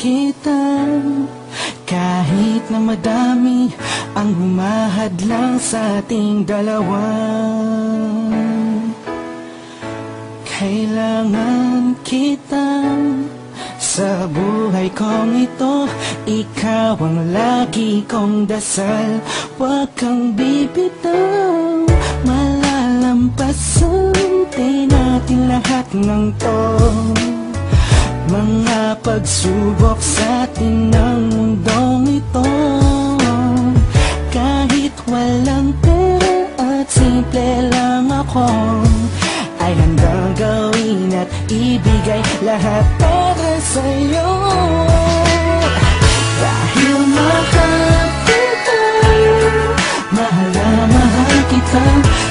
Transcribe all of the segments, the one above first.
kita. Kahit na madami ang humahadlang sa ating dalawa, kailangan kita sa buhay kong ito. Ikaw ang lagi kong dasal, huwag kang bibitaw. Malalampasan din natin lahat ng to, mga pagsubok sa atin ng mundong ito. Kahit walang pera at simple lang ako, ay handang gawin at ibigay lahat para sa'yo. Dahil mahal kita, mahal na mahal kita,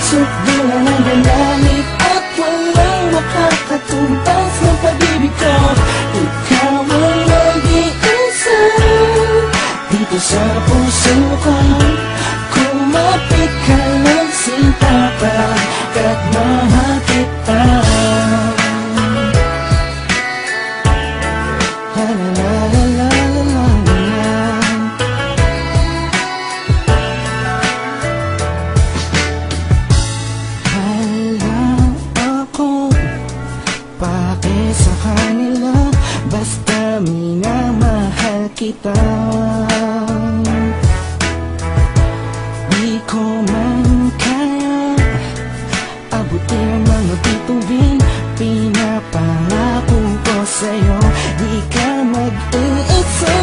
sukdulan ang galamit at walang makakatumbas ng pag-ibig ko. Ikaw ang nag-iisa dito sa puso ko. Kumapit ka lang sinta pagkat mahal kita. La la la la la la la. Hala ako pake sa kanila, basta minamahal kita. Di ko man kaya abutin ang mga bituin, pinapangako ko sa'yo, di ka mag-iisa.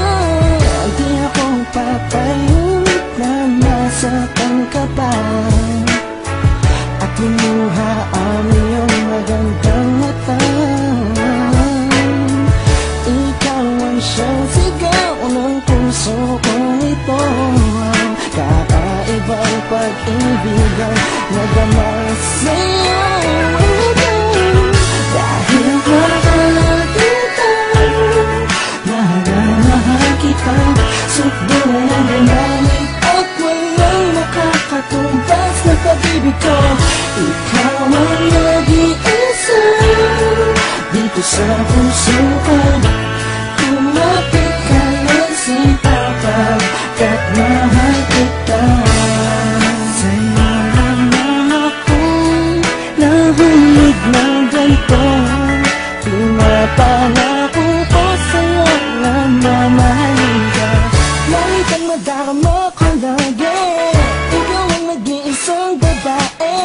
Di ako papayag na masaktan ka pa at lumuha ang iyong magandang mata. Ikaw ang siyang sigaw ng puso kong ito, kakaibang pag-ibig ang nadama sa'yo. Dahil mahal kita, mahal na mahal kita, sukdulan ang galamit at walang makakatumbas na pag-ibig ko. Ikaw ang nag-iisa dito sa puso ko. Kumapit ka lang sinta pagkat mahal kita. Sa'yo naman akong nahulog ng ganito, pinapangako ko sa'yo na mamahalin ka. Lagi kang madarama ko lagi, ikaw ang nag-iisang babae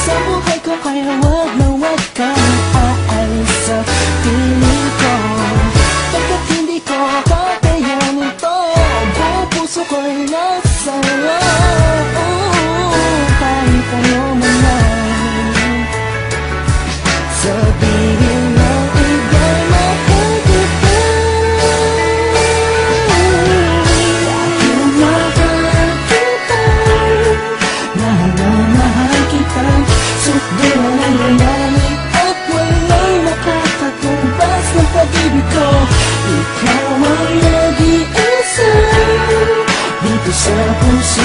sa buhay ko, kaya wag na wag kang aalis sa piling ko. Pagkat hindi ko kakayanin to, buong puso ko'y nasa'yo. Kahit ano man lang sabihin ng iba'y mahal kita. Dahil mahal kita, mahal na mahal kita, sukdulan ang galamit at walang makakatumbas ng pag-ibig ko. Ikaw ang nag-iisa dito sa puso